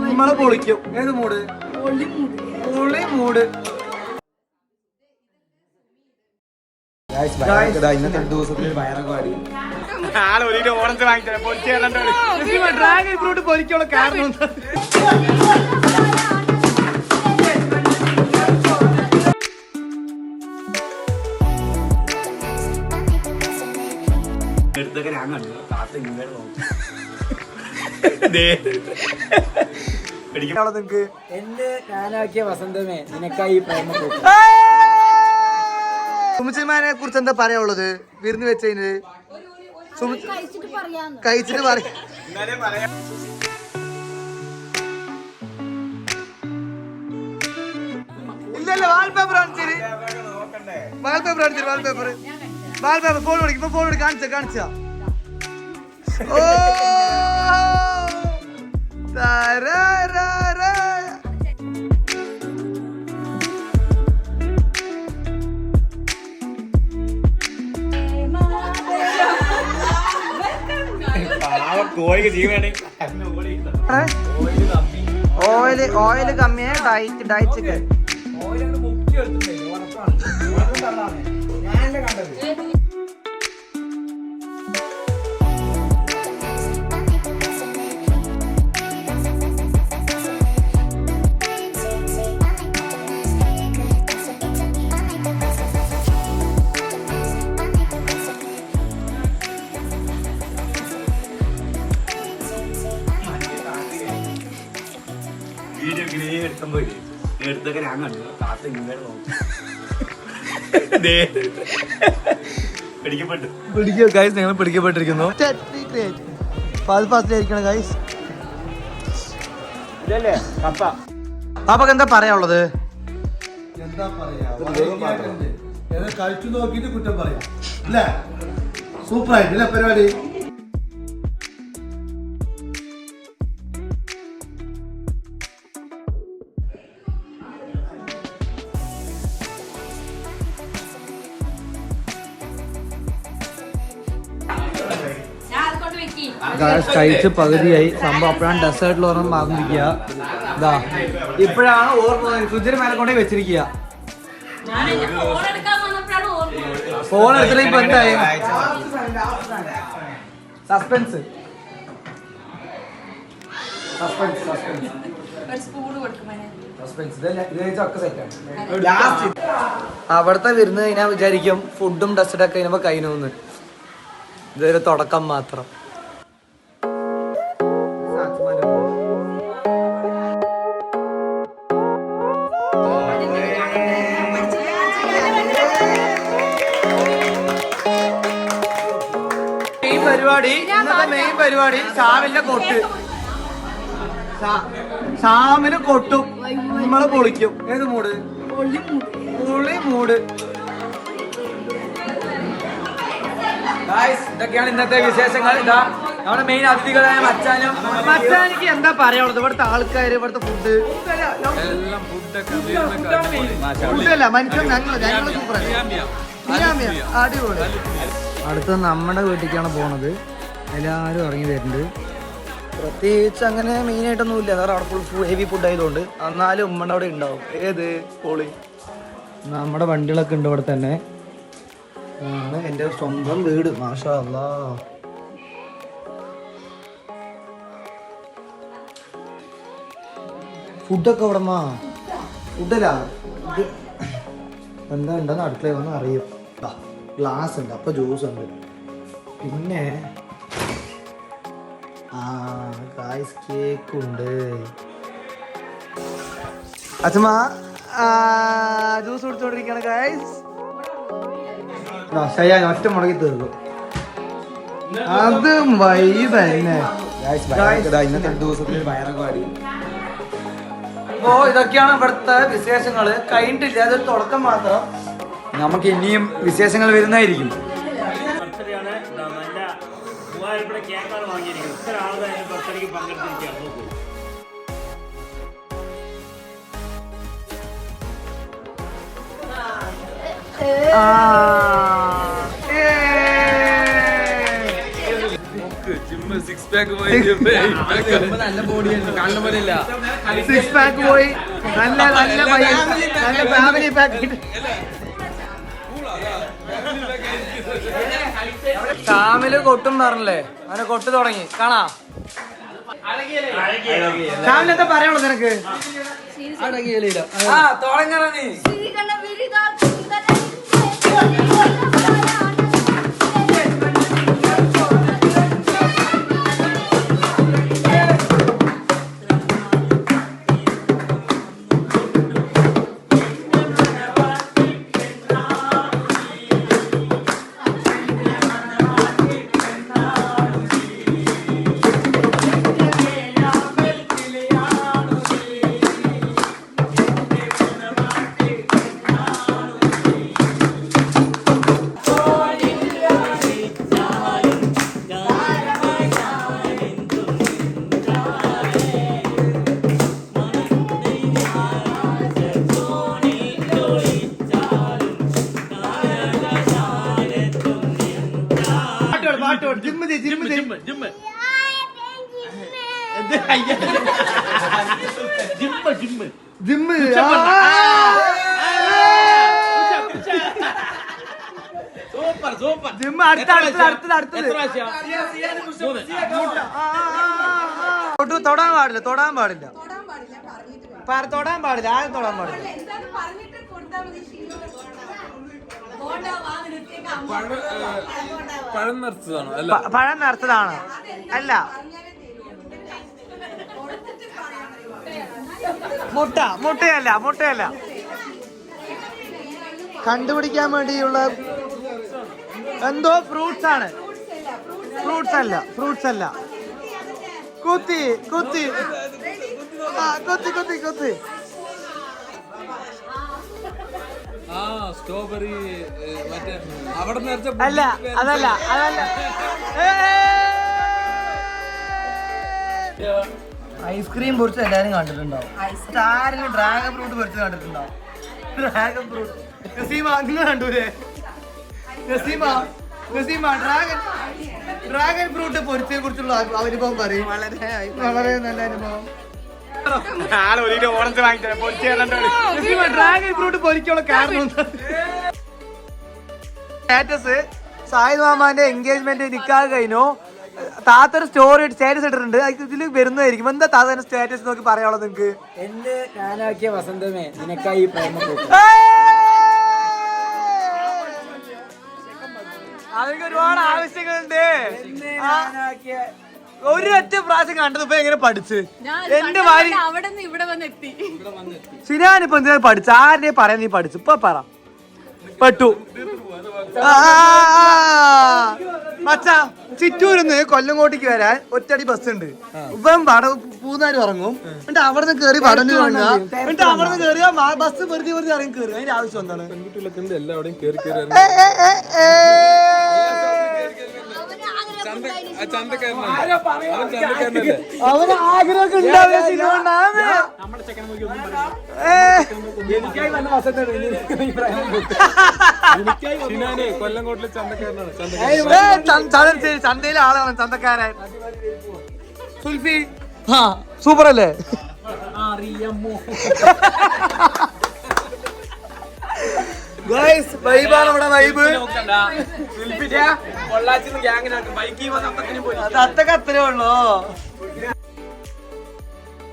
നമ്മളെ പൊളിക്കും. ഏത് മൂഡ്? പൊളി മൂഡ്. ഇന്നത്തെ ദിവസത്തിൽ വയറൊക്കെ പാടി ഡ്രാഗൺ ഫ്രൂട്ട് പൊലിക്കുള്ള കാരണം എന്റെ ഞാനാക്കിയ വസന്തമേ നിനക്കായി പ്രേമ സുമിച്ചിമാനെ കുറിച്ച് എന്താ പറയാനുള്ളത്? വിരുന്ന് വെച്ചതിന് കഴിച്ചിട്ട് പറയാം. ഇല്ലല്ല വാൾപേപ്പർ ഫോൺ വിളിക്കും. ഫോൺ വിളി കാണിച്ച ഓ ഓയില് കമ്മിയാ ഡയറ്റ് എടുത്തൊക്കെ ഞാൻ കണ്ടു താത്ത ഇങ്ങനെ നോക്കും ഞങ്ങൾ പിടിക്കപ്പെട്ടിരിക്കുന്നു. അപ്പൊ എന്താ പറയാനുള്ളത്? കഴിച്ചു നോക്കിട്ട് കുറ്റം പറയാം അല്ലേ? സൂപ്പറായിട്ടല്ലേ പരിപാടി? കഴിച്ച് പകുതിയായി സംഭവം. അപ്പോഴാണ് ഡെസേർട്ടിൽ ഓർമ്മ മറന്നിരിക്കുക. ഇതാ ഇപ്പോഴാണ് ഓർമ്മ ഫ്രിഡ്ജിന് മേലെ കൊണ്ടേ വെച്ചിരിക്കുക. ഫോൺ എടുത്തിട്ട് ഇപ്പൊ എന്തായി? സസ്പെൻസ്. അവിടത്തെ വിരുന്ന് ഞാൻ വിചാരിക്കും ഫുഡും ഡെസേർട്ടൊക്കെ കഴിഞ്ഞപ്പോ കഴിഞ്ഞു. ഇതൊരു തുടക്കം മാത്രം. മെയിൻ പരിപാടി ഷാമിന്റെ കൊട്ട്. ഷാമിന് കൊട്ടും നമ്മളെ പൊളിക്കും. ഏത് മൂഡ്? പൊളി മൂഡ്. ഇതൊക്കെയാണ് ഇന്നത്തെ വിശേഷങ്ങൾ. ഇതാ നമ്മുടെ മെയിൻ അതിഥികളായ മച്ചാനിക്ക് എന്താ പറയാനുള്ളത്? ഇവിടുത്തെ ആൾക്കാര്, ഇവിടുത്തെ ഫുഡ് ഫുഡല്ല മനുഷ്യൻ. ഞങ്ങള് സൂപ്പറാണ്. അടിപൊളി. അടുത്ത നമ്മുടെ വീട്ടിലേക്കാണ് പോണത്. എല്ലാവരും ഇറങ്ങി വരുന്നുണ്ട്. പ്രത്യേകിച്ച് അങ്ങനെ മെയിനായിട്ടൊന്നുമില്ല. കാരണം അവിടെ ഫുൾ ഹെവി ഫുഡ് ആയതുകൊണ്ട്. എന്നാലും ഉമ്മയുടെ അവിടെ ഉണ്ടാവും. ഏത് പൊളി. നമ്മുടെ വണ്ടികളൊക്കെ ഉണ്ട് ഇവിടെ തന്നെ. ആണ് എൻ്റെ സ്വന്തം വീട്. മാഷാ അല്ലാ. ഫുഡൊക്കെ ഇവിടെ ഫുഡല്ല എന്താ ഉണ്ടെന്ന് അടുക്കള വന്ന് അറിയും. ഗ്ലാസ് ഉണ്ട്, അപ്പോൾ ജ്യൂസ് ഉണ്ട്. പിന്നെ കേക്ക് ഉണ്ട്. അച്ഛമ്മ ജ്യൂസ് കുടിച്ചോണ്ടിരിക്കുകയാണ് ഗായ്സ്. ഒറ്റ മുടക്കി തീർക്കും. അത് വൈബന്നെ. ഇന്നത്തെ ദിവസത്തിൽ വയറൊക്കെ പാടി. അപ്പോ ഇതൊക്കെയാണ് ഇവിടുത്തെ വിശേഷങ്ങള്. കഴിഞ്ഞിട്ടില്ല, അതൊരു തുടക്കം മാത്രം. നമുക്ക് ഇനിയും വിശേഷങ്ങൾ വരുന്നതായിരിക്കും. നല്ല ബോഡിയാണ് കാണുന്ന പോലെ ഇല്ല. 6 പാക്ക് പോയി. നല്ല നല്ല ഫാമിലി പാക്ക്. ഷാമില് കൊട്ടും പറഞ്ഞല്ലേ, അങ്ങനെ കൊട്ട് തുടങ്ങി. കാണാം ഷാമിൽ എന്താ പറയാനുള്ളത് നിനക്ക്? അടങ്ങിയില്ല. തുടങ്ങണ നീ. തൊടാൻ പാടില്ല, തൊടാൻ പാടില്ല, തൊടാൻ പാടില്ല, ആരും തൊടാൻ പാടില്ല. പഴം നിറച്ചതാണോ? അല്ല, പഴം നിറച്ചതാണ്. അല്ല, മുട്ടയല്ല, മുട്ടയല്ല. കണ്ടുപിടിക്കാൻ വേണ്ടിയുള്ള എന്തോ ഫ്രൂട്ട്സ് ആണ്. ഫ്രൂട്ട്സ് അല്ല, ഫ്രൂട്ട്സ് അല്ല. കുത്തി കുത്തി കുത്തി കുത്തി കുത്തി. ആ സ്ട്രോബെറി മറ്റേ അവിടെ നിറച്ച അല്ല, അതല്ല, അതല്ല. ഐസ്ക്രീം പൊരിച്ച് എല്ലാരും കണ്ടിട്ടുണ്ടാവും. ആരെങ്കിലും ഡ്രാഗൺ ഫ്രൂട്ട് പൊരിച്ച് കണ്ടിട്ടുണ്ടാവും? ഡ്രാഗൺ ഫ്രൂട്ട് നസീമ അങ്ങനെ കണ്ടൂലേ? നസീമ ഡ്രാഗൺ ഫ്രൂട്ട് പൊരിച്ചതിനെ കുറിച്ചുള്ള അനുഭവം പറയും. വളരെ നല്ല അനുഭവം. ഡ്രാഗൺ ഫ്രൂട്ട് പൊരിക്കാനുള്ള കാരണം സ്റ്റാറ്റസ് സായിദ് മാമാന്റെ എൻഗേജ്മെന്റ് നിക്കാഹ് കഴിഞ്ഞു. താത്തൊരു സ്റ്റോറി സ്റ്റാറ്റസ് ഇട്ടിട്ടുണ്ട്. ഇതിൽ വരുന്നതായിരിക്കും. എന്താ താത്ത സ്റ്റാറ്റസ് നോക്കി പറയാനുള്ളത് നിങ്ങക്ക്? എന്റെ ഞാനാക്കിയ വസന്തമേ നിനക്കായി പ്രേമക്കൂട്ട്. അതൊക്കെ ഒരുപാട് ആവശ്യങ്ങളുണ്ട്. ഒരൊറ്റ പ്രാവശ്യം കണ്ടത് ഇപ്പൊ എങ്ങനെ പഠിച്ച് എന്റെ ഭാര്യ സിനാനിപ്പോ എന്തിനാ പഠിച്ച? ആരുടെ പറയാൻ നീ പഠിച്ചു? ഇപ്പൊ പറ. പെട്ടു. മച്ചാ, ചിറ്റൂരിന്ന് കൊല്ലങ്കോട്ടേക്ക് വരാൻ ഒറ്റടി ബസ് ഉണ്ട്. ഇപ്പം പൂന്നാര് ഇറങ്ങും. എന്നിട്ട് അവിടെ നിന്ന് കയറി വടന്നു ഇറങ്ങുക. എന്നിട്ട് അവിടെ നിന്ന് കയറിയ ബസ് വെറുതെ വെറുതെ ഇറങ്ങി കയറുക. അതിന്റെ ആവശ്യം എന്താണ്? പെൺകുട്ടികളൊക്കെ എല്ലാവരുടെയും കയറി കയറി അവന് ആഗ്രഹമൊക്കെ ഉണ്ടാവില്ല സിനിമ ഉണ്ടാവുക. കൊല്ലംകോട്ടിലെ ചന്തക്കാരനാണ്. ചന്തയിലെ ആളാണ് ചന്തക്കാരൻ. സുൽഫി സൂപ്പർ അല്ലേ? വൈബാണ് ഇവിടെ. വൈബ് അതൊക്കെ അത്രേ ഉള്ളൂ.